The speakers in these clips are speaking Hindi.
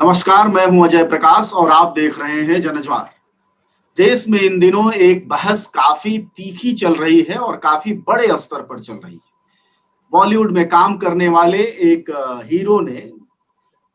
नमस्कार, मैं हूं अजय प्रकाश और आप देख रहे हैं जनज्वार। देश में इन दिनों एक बहस काफी तीखी चल रही है और काफी बड़े स्तर पर चल रही है। बॉलीवुड में काम करने वाले एक हीरो ने,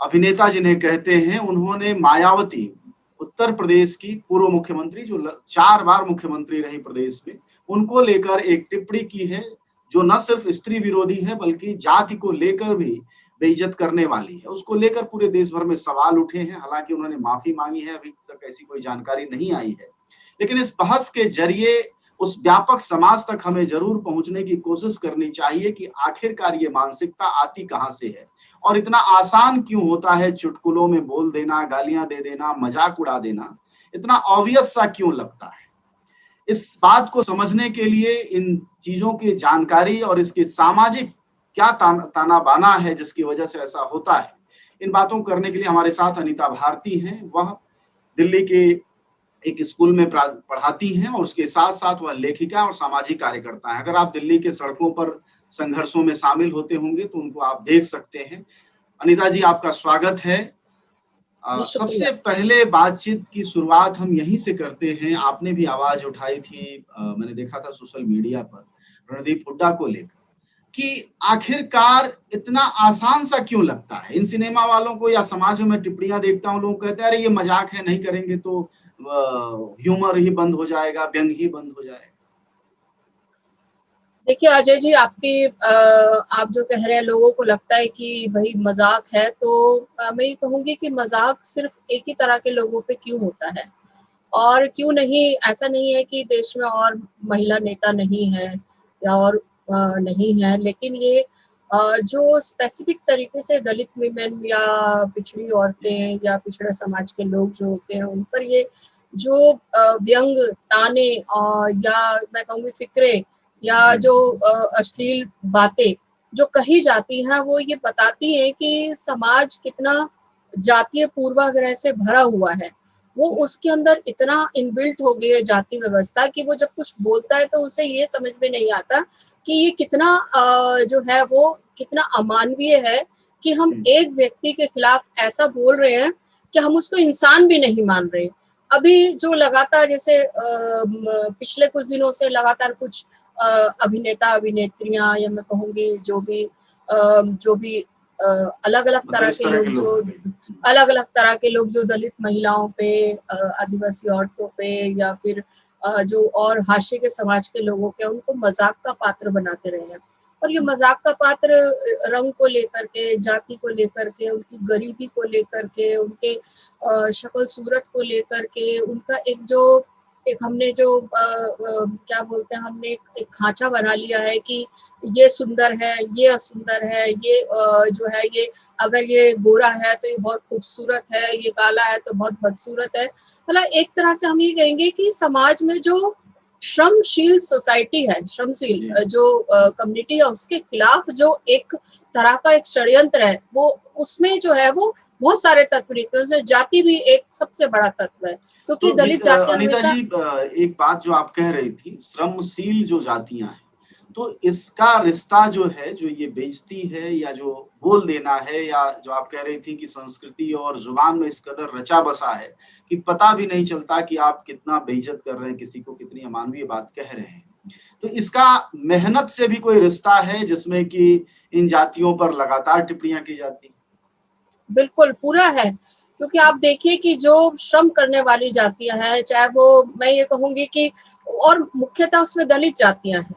अभिनेता जिन्हें कहते हैं, उन्होंने मायावती, उत्तर प्रदेश की पूर्व मुख्यमंत्री जो 4 बार मुख्यमंत्री रही प्रदेश में, उनको लेकर एक टिप्पणी की है जो न सिर्फ स्त्री विरोधी है बल्कि जाति को लेकर भी बेइज्जत करने वाली है। उसको लेकर पूरे देश भर में सवाल उठे हैं। हालांकि उन्होंने माफी मांगी है, अभी तक ऐसी कोई जानकारी नहीं आई है। लेकिन इस बहस के जरिए उस व्यापक समाज तक हमें जरूर पहुंचने की कोशिश करनी चाहिए कि आखिरकार ये मानसिकता आती कहां से है और इतना आसान क्यों होता है चुटकुलों में बोल देना, गालियां दे देना, मजाक उड़ा देना, इतना ऑब्वियस सा क्यों लगता है। इस बात को समझने के लिए इन चीजों की जानकारी और इसके सामाजिक क्या ताना बाना है जिसकी वजह से ऐसा होता है, इन बातों को करने के लिए हमारे साथ अनीता भारती हैं। वह दिल्ली के एक स्कूल में पढ़ाती हैं और उसके साथ साथ वह लेखिका और सामाजिक कार्यकर्ता हैं। अगर आप दिल्ली के सड़कों पर संघर्षों में शामिल होते होंगे तो उनको आप देख सकते हैं। अनीता जी, आपका स्वागत है। सबसे पहले बातचीत की शुरुआत हम यहीं से करते हैं। आपने भी आवाज उठाई थी, मैंने देखा था सोशल मीडिया पर, रणदीप हुड्डा को लेकर कि आखिरकार इतना आसान सा क्यों लगता है इन सिनेमा वालों को, या समाज में टिप्पणियां देखता हूँ लोग कहते हैं अरे ये मजाक है, नहीं करेंगे तो ह्यूमर ही बंद हो जाएगा, व्यंग ही बंद हो जाएगा। देखिए अजय जी, आप जो कह रहे हैं लोगों को लगता है कि भाई मजाक है, तो मैं ये कहूंगी कि मजाक सिर्फ एक ही तरह के लोगों पे क्यों होता है और क्यों नहीं। ऐसा नहीं है कि देश में और महिला नेता नहीं है या और नहीं है, लेकिन ये जो स्पेसिफिक तरीके से दलित विमेन या पिछड़ी औरतें या पिछड़े समाज के लोग जो होते हैं उन पर ये जो व्यंग, ताने या मैं कहूँगी फिक्रे या जो अश्लील बातें जो कही जाती हैं, वो ये बताती हैं कि समाज कितना जातीय पूर्वाग्रह से भरा हुआ है। वो उसके अंदर इतना इनबिल्ट हो गई है जाति व्यवस्था कि वो जब कुछ बोलता है तो उसे ये समझ में नहीं आता कि ये कितना जो है वो कितना अमानवीय है कि हम एक व्यक्ति के खिलाफ ऐसा बोल रहे हैं कि हम उसको इंसान भी नहीं मान रहे। अभी जो लगातार जैसे पिछले कुछ दिनों से लगातार कुछ अभिनेता अभिनेत्रियां या मैं कहूँगी जो भी अलग अलग तरह के लोग जो दलित महिलाओं पे, आदिवासी औरतों पे या फिर जो और हाशिए के समाज के लोगों के, उनको मजाक का पात्र बनाते रहे हैं। और ये मजाक का पात्र रंग को लेकर के, जाति को लेकर के, उनकी गरीबी को लेकर के, उनके शक्ल सूरत को लेकर के, उनका हमने जो क्या बोलते हैं, हमने एक खांचा बना लिया है कि ये सुंदर है, ये असुंदर है, ये जो है ये अगर ये गोरा है तो ये बहुत खूबसूरत है, ये काला है तो बहुत बदसूरत है। मतलब एक तरह से हम ये कहेंगे कि समाज में जो श्रमशील सोसाइटी है, श्रमशील जो कम्युनिटी है, उसके खिलाफ जो एक तरह का एक षड्यंत्र है, वो उसमें जो है वो बहुत सारे तत्व निकले हैं। जाति भी एक सबसे बड़ा तत्व है, क्योंकि तो दलित जाति अनीता हमेशा जी, एक बात जो आप कह रही थी, श्रमशील जो जातियां हैं, तो इसका रिश्ता जो है, जो ये बेइज्जती है या जो बोल देना है, या जो आप कह रही थी कि संस्कृति और जुबान में इस कदर रचा बसा है कि पता भी नहीं चलता कि आप कितना बेइज्जत कर रहे हैं किसी को, कितनी अमानवीय बात कह रहे हैं। तो इसका मेहनत से भी कोई रिश्ता है जिसमें कि इन जातियों पर लगातार टिप्पणियां की जाती? बिल्कुल पूरा है, क्योंकि आप देखिए कि जो श्रम करने वाली जातियां हैं, चाहे वो मैं ये कहूंगी कि और मुख्यतः उसमें दलित जातियां हैं,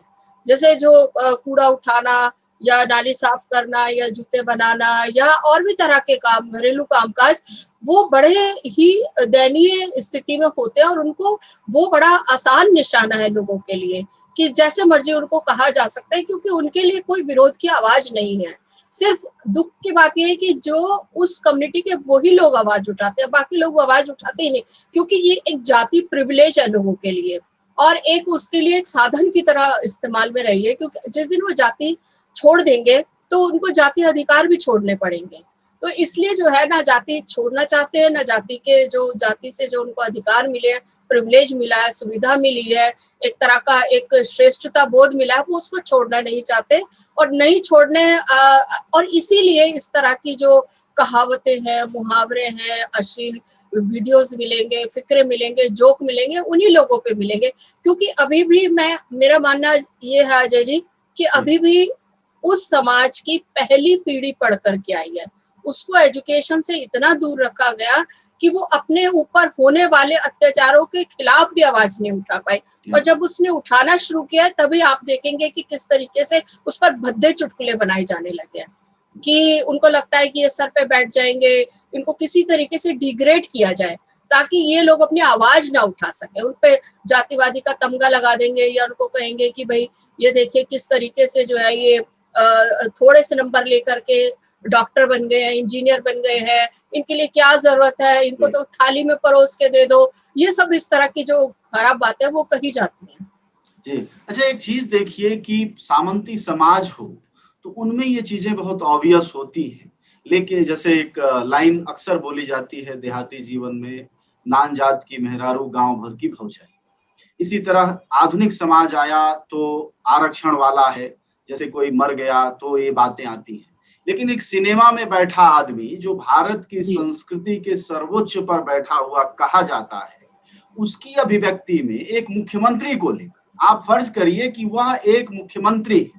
जैसे जो कूड़ा उठाना या नाली साफ करना या जूते बनाना या और भी तरह के काम, घरेलू कामकाज, वो बड़े ही दयनीय स्थिति में होते हैं और उनको वो बड़ा आसान निशाना है लोगों के लिए कि जैसे मर्जी उनको कहा जा सकता है, क्योंकि उनके लिए कोई विरोध की आवाज नहीं है। सिर्फ दुख की बात यह है कि जो उस कम्युनिटी के वही लोग आवाज उठाते हैं, बाकी लोग आवाज उठाते ही नहीं, क्योंकि ये एक जाति प्रिविलेज है लोगों के लिए और एक उसके लिए एक साधन की तरह इस्तेमाल में रही है, क्योंकि जिस दिन वो जाति छोड़ देंगे तो उनको जाति अधिकार भी छोड़ने पड़ेंगे। तो इसलिए जो है ना जाति छोड़ना चाहते हैं, ना जाति से जो उनको अधिकार मिले, प्रिविलेज मिला है, सुविधा मिली है, एक तरह का एक श्रेष्ठता बोध मिला है, वो उसको छोड़ना नहीं चाहते और नहीं छोड़ने और इसीलिए इस तरह की जो कहावतें हैं, मुहावरे हैं, अश्लील वीडियोस मिलेंगे, फिक्रे मिलेंगे, जोक मिलेंगे, उन्हीं लोगों पे मिलेंगे। क्योंकि अभी भी मेरा मानना ये है अजय जी कि अभी भी उस समाज की पहली पीढ़ी पढ़ करके आई है, उसको एजुकेशन से इतना दूर रखा गया कि वो अपने ऊपर होने वाले अत्याचारों के खिलाफ भी आवाज नहीं उठा पाई। और जब उसने उठाना शुरू किया तभी आप देखेंगे कि किस तरीके से उस पर भद्दे चुटकुले बनाए जाने लगे हैं, कि उनको लगता है कि ये सर पे बैठ जाएंगे, इनको किसी तरीके से डिग्रेड किया जाए ताकि ये लोग अपनी आवाज ना उठा सके, उन पे जातिवादी का तमगा लगा देंगे या उनको कहेंगे कि भाई ये देखिए किस तरीके से जो है ये थोड़े से नंबर लेकर के डॉक्टर बन गए हैं, इंजीनियर बन गए हैं, इनके लिए क्या जरूरत है, इनको तो थाली में परोस के दे दो। ये सब इस तरह की जो खराब बातें वो कही जाती हैं। जी, अच्छा एक चीज देखिए कि सामंती समाज हो तो उनमें ये चीजें बहुत ऑब्वियस होती हैं, लेकिन जैसे एक लाइन अक्सर बोली जाती है देहाती जीवन में, नान जात की मेहरारू गांव भर की भौजाई। इसी तरह आधुनिक समाज आया तो आरक्षण वाला है, जैसे कोई मर गया तो ये बातें आती हैं। लेकिन एक सिनेमा में बैठा आदमी जो भारत की संस्कृति के सर्वोच्च पर बैठा हुआ कहा जाता है, उसकी अभिव्यक्ति में एक मुख्यमंत्री को लेकर आप फर्ज करिए कि वह एक मुख्यमंत्री है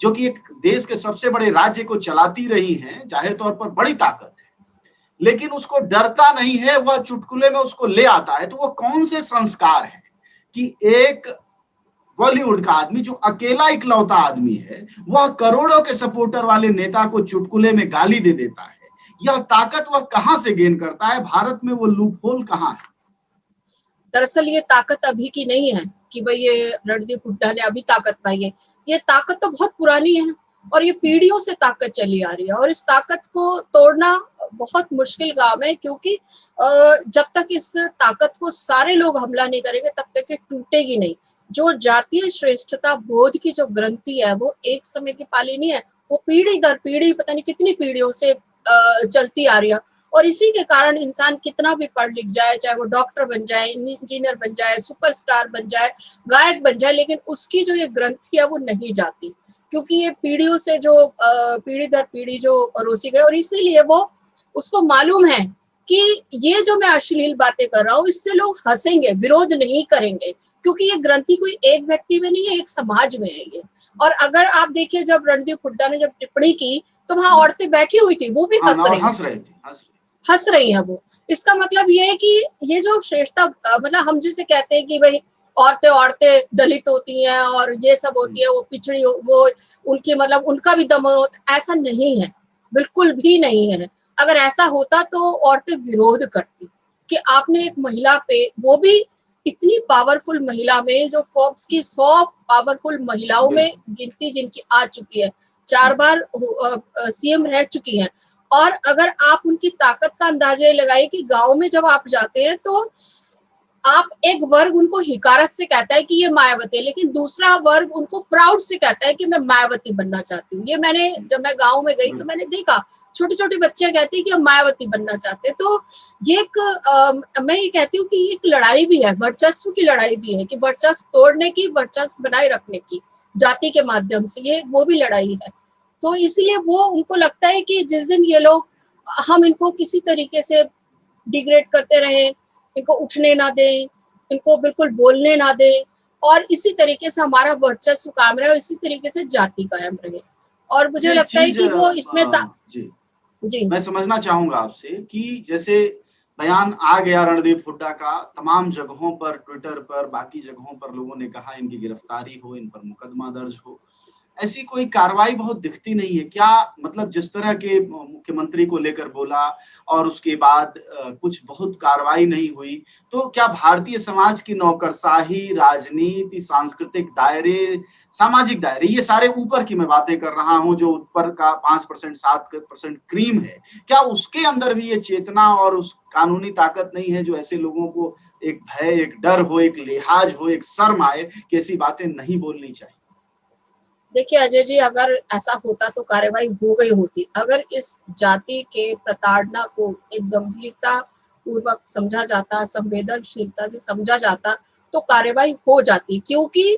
जो कि एक देश के सबसे बड़े राज्य को चलाती रही हैं, जाहिर तौर पर बड़ी ताकत है, लेकिन उसको डरता नहीं है, वह चुटकुले में उसको ले आता है। तो वो कौन से संस्कार है कि एक बॉलीवुड का आदमी जो अकेला इकलौता आदमी है, वह करोड़ों के सपोर्टर वाले नेता को चुटकुले में गाली दे देता है। यह ताकत वह कहां से गेन करता है? भारत में वो लूपहोल कहां है? दरअसल ये ताकत अभी की नहीं है कि भाई ये रणदीप हुड्डा ने अभी ताकत पाई है, ये ताकत तो बहुत पुरानी है और ये पीढ़ियों से ताकत चली आ रही है और इस ताकत को तोड़ना बहुत मुश्किल काम है, क्योंकि जब तक इस ताकत को सारे लोग हमला नहीं करेंगे तब तक ये टूटेगी नहीं। जो जातीय श्रेष्ठता बोध की जो ग्रंथि है वो एक समय की पाली नहीं है, वो पीढ़ी दर पीढ़ी पता नहीं कितनी पीढ़ियों से चलती आ रही है। और इसी के कारण इंसान कितना भी पढ़ लिख जाए, चाहे वो डॉक्टर बन जाए, इंजीनियर बन जाए, सुपरस्टार बन जाए, गायक बन जाए, लेकिन उसकी जो ये ग्रंथि है वो नहीं जाती, क्योंकि ये पीढ़ियों से जो पीढ़ी दर पीढ़ी जो परोसी गए। और इसीलिए वो उसको मालूम है कि ये जो मैं अश्लील बातें कर रहा हूँ इससे लोग हंसेंगे, विरोध नहीं करेंगे, क्योंकि ये ग्रंथि कोई एक व्यक्ति में नहीं है, एक समाज में है ये। और अगर आप देखिए जब रणदीप हुड्डा ने जब टिप्पणी की तो वहां औरतें बैठी हुई थी, वो भी हंस रही है वो। इसका मतलब ये है कि ये जो श्रेष्ठता मतलब हम जिसे कहते हैं कि भाई औरतें दलित होती हैं और ये सब होती है, वो पिछड़ी, वो उनकी मतलब उनका भी दमन होता, ऐसा नहीं है, बिल्कुल भी नहीं है। अगर ऐसा होता तो औरतें विरोध करती कि आपने एक महिला पे, वो भी इतनी पावरफुल महिला में, जो फोर्ब्स की 100 पावरफुल महिलाओं में गिनती जिनकी आ चुकी है, 4 बार सीएम रह चुकी हैं, और अगर आप उनकी ताकत का अंदाजा लगाइए कि गांव में जब आप जाते हैं तो आप एक वर्ग उनको हिकारत से कहता है कि ये मायावती है, लेकिन दूसरा वर्ग उनको प्राउड से कहता है कि मैं मायावती बनना चाहती हूँ। ये मैंने जब मैं गांव में गई तो मैंने देखा छोटे छोटे बच्चे कहते हैं कि हम मायावती बनना चाहते हैं। तो ये एक मैं ये कहती हूँ कि ये एक लड़ाई भी है, वर्चस्व की लड़ाई भी है, कि वर्चस्व तोड़ने की, वर्चस्व बनाए रखने की जाति के माध्यम से, ये वो भी लड़ाई है। तो इसलिए वो उनको लगता है कि जिस दिन ये लोग, हम इनको किसी तरीके से डिग्रेड करते रहे, इनको उठने ना दें, इनको बिल्कुल बोलने ना दें, और इसी तरीके से हमारा वर्चस्व कायम रहे और इसी तरीके से जाति कायम रहे। और मुझे लगता है कि वो इसमें जी मैं समझना चाहूंगा आपसे कि जैसे बयान आ गया रणदीप हुड्डा का, तमाम जगहों पर, ट्विटर पर, बाकी जगहों पर लोगों ने कहा इनकी गिरफ्तारी हो, इन पर मुकदमा दर्ज हो, ऐसी कोई कार्रवाई बहुत दिखती नहीं है। क्या मतलब जिस तरह के मुख्यमंत्री को लेकर बोला और उसके बाद कुछ बहुत कार्रवाई नहीं हुई, तो क्या भारतीय समाज की नौकरशाही, राजनीति, सांस्कृतिक दायरे, सामाजिक दायरे, ये सारे ऊपर की मैं बातें कर रहा हूं, जो ऊपर का 5% 7% क्रीम है, क्या उसके अंदर भी ये चेतना और उस कानूनी ताकत नहीं है जो ऐसे लोगों को एक भय, एक डर हो, एक लिहाज हो, एक शर्म आए कि ऐसी बातें नहीं बोलनी चाहिए? देखिए अजय जी, अगर ऐसा होता तो कार्रवाई हो गई होती। अगर इस जाति के प्रताड़ना को एक गंभीरता पूर्वक समझा जाता, संवेदनशीलता से समझा जाता, तो कार्रवाई हो जाती, क्योंकि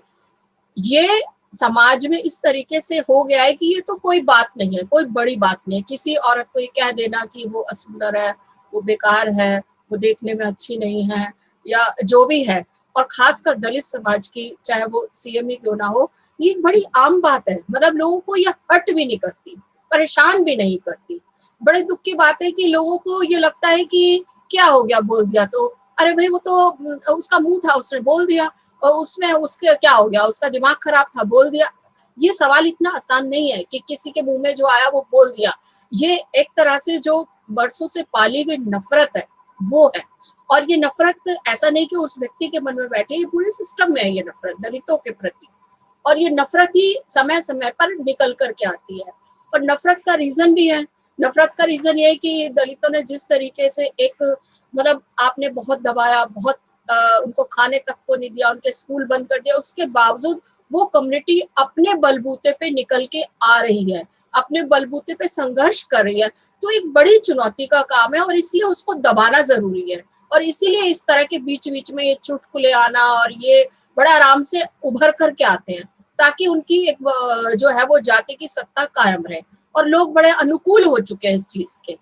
ये समाज में इस तरीके से हो गया है कि ये तो कोई बात नहीं है, कोई बड़ी बात नहीं है। किसी औरत को ये कह देना कि वो असुंदर है, वो बेकार है, वो देखने में अच्छी नहीं है, या जो भी है, और खासकर दलित समाज की, चाहे वो सीएम ही क्यों ना हो, ये एक बड़ी आम बात है। मतलब लोगों को ये हर्ट भी नहीं करती, परेशान भी नहीं करती। बड़े दुख की बात है कि लोगों को ये लगता है कि क्या हो गया, बोल दिया तो, अरे भाई वो तो उसका मुंह था, उसने बोल दिया, और उसमें उसके क्या हो गया, उसका दिमाग खराब था, बोल दिया। ये सवाल इतना आसान नहीं है कि किसी के मुंह में जो आया वो बोल दिया। ये एक तरह से जो बरसों से पाली गई नफरत है वो है। और ये नफरत ऐसा नहीं कि उस व्यक्ति के मन में बैठे, ये पूरे सिस्टम में है ये नफरत दलितों के प्रति। और ये नफरत ही समय समय पर निकल करके आती है। और नफरत का रीजन भी है। नफरत का रीजन ये है कि दलितों ने जिस तरीके से एक, मतलब आपने बहुत दबाया, बहुत उनको खाने तक को नहीं दिया, उनके स्कूल बंद कर दिया, उसके बावजूद वो कम्युनिटी अपने बलबूते पे निकल के आ रही है, अपने बलबूते पे संघर्ष कर रही है। तो एक बड़ी चुनौती का काम है और इसलिए उसको दबाना जरूरी है। और इसीलिए इस तरह के बीच बीच में ये चुटकुले आना और ये बड़ा आराम से उभर करके आते हैं, ताकि उनकी एक जो है वो जाति की सत्ता कायम रहे। और लोग बड़े अनुकूल हो चुके हैं इस चीज के,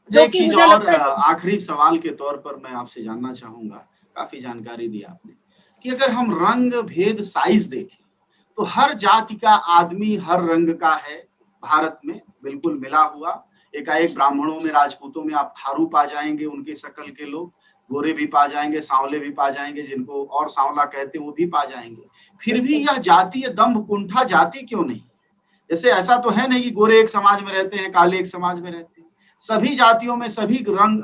जो एक कि चीज मुझे और लगता है। आखिरी सवाल के तौर पर मैं आपसे जानना चाहूंगा, काफी जानकारी दी आपने, कि अगर हम रंग भेद साइज देखें तो हर जाति का आदमी हर रंग का है भारत में, बिल्कुल मिला हुआ। एकाएक ब्राह्मणों में, राजपूतों में आप थारू पा जाएंगे, उनके शकल के लोग, गोरे भी पा जाएंगे, सांवले भी पा जाएंगे, जिनको और सांवला कहते हैं वो भी पा जाएंगे। फिर भी यह जाति, यह दंभ कुंठा जाति क्यों नहीं? जैसे ऐसा तो है नहीं कि गोरे एक समाज में रहते हैं, काले एक समाज में रहते हैं। सभी जातियों में सभी रंग,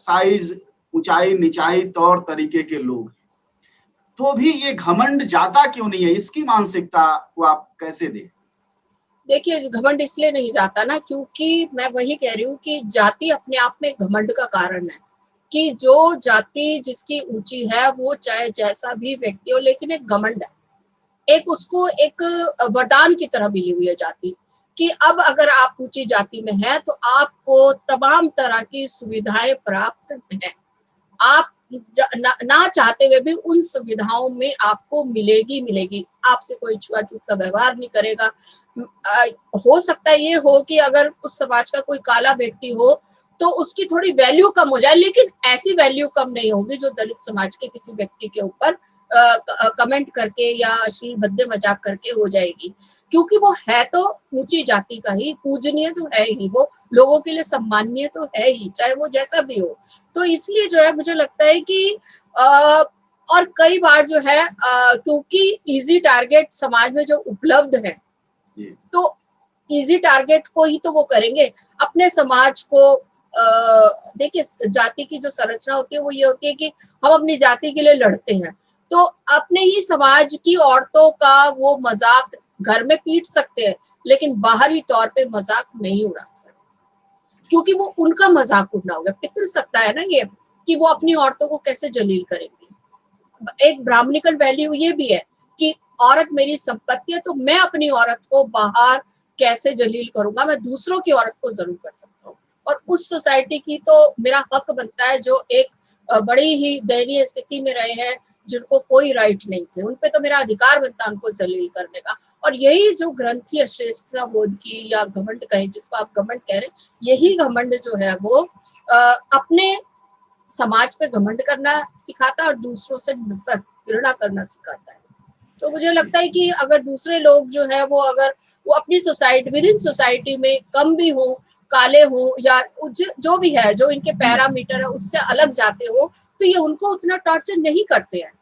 साइज, ऊंचाई, निचाई, तौर तरीके के लोग, तो भी ये घमंड जाता क्यों नहीं है? इसकी मानसिकता को आप कैसे देखते? देखिए, घमंड इसलिए नहीं जाता ना, क्योंकि मैं वही कह रही हूँ कि जाति अपने आप में घमंड का कारण है। कि जो जाति जिसकी ऊंची है वो चाहे जैसा भी व्यक्ति हो, लेकिन एक घमंड है, एक उसको एक वरदान की तरह मिली हुई है जाति, कि अब अगर आप ऊंची जाति में हैं तो आपको तमाम तरह की सुविधाएं प्राप्त हैं। आप ना चाहते हुए भी उन सुविधाओं में आपको मिलेगी। आपसे कोई छुआछूत का व्यवहार नहीं करेगा। हो सकता है ये हो कि अगर उस समाज का कोई काला व्यक्ति हो तो उसकी थोड़ी वैल्यू कम हो जाए, लेकिन ऐसी वैल्यू कम नहीं होगी जो दलित समाज के किसी व्यक्ति के ऊपर कमेंट करके या अश्लील भद्दे मजाक करके हो जाएगी। क्योंकि वो है तो ऊंची जाति का ही, पूजनीय तो है ही, वो लोगों के लिए सम्माननीय तो है ही, चाहे वो जैसा भी हो। तो इसलिए जो है मुझे लगता है कि और कई बार जो है क्योंकि इजी टारगेट समाज में जो उपलब्ध है, तो इजी टारगेट को ही तो वो करेंगे। अपने समाज को देखिए, जाति की जो संरचना होती है वो ये होती है कि हम अपनी जाति के लिए लड़ते हैं, तो अपने ही समाज की औरतों का वो मजाक घर में पीट सकते हैं, लेकिन बाहरी तौर पे मजाक नहीं उड़ा सकते, क्योंकि वो उनका मजाक उड़ना होगा। पितृसत्ता है ना ये, कि वो अपनी औरतों को कैसे जलील करेंगे। एक ब्राह्मणिकल वैल्यू ये भी है कि औरत मेरी संपत्ति है, तो मैं अपनी औरत को बाहर कैसे जलील करूंगा, मैं दूसरों की औरत को जरूर कर सकता हूँ। और उस सोसाइटी की तो मेरा हक बनता है जो एक बड़ी ही दयनीय स्थिति में रहे हैं, जिनको कोई राइट नहीं थे, उनपे तो मेरा अधिकार बनता है उनको जलील करने का। और यही जो ग्रंथि श्रेष्ठता बोध की या घमंड कहें, जिसको आप घमंड कह रहे हैं, यही घमंड जो है वो अपने समाज पे घमंड करना सिखाता है और दूसरों से नफरत, घृणा करना सिखाता है। तो मुझे लगता है कि अगर दूसरे लोग जो है वो अगर वो अपनी सोसाइटी, विद इन सोसाइटी में कम भी हो, काले हो या जो भी है, जो इनके पैरामीटर है उससे अलग जाते हो, तो ये उनको उतना टॉर्चर नहीं करते हैं।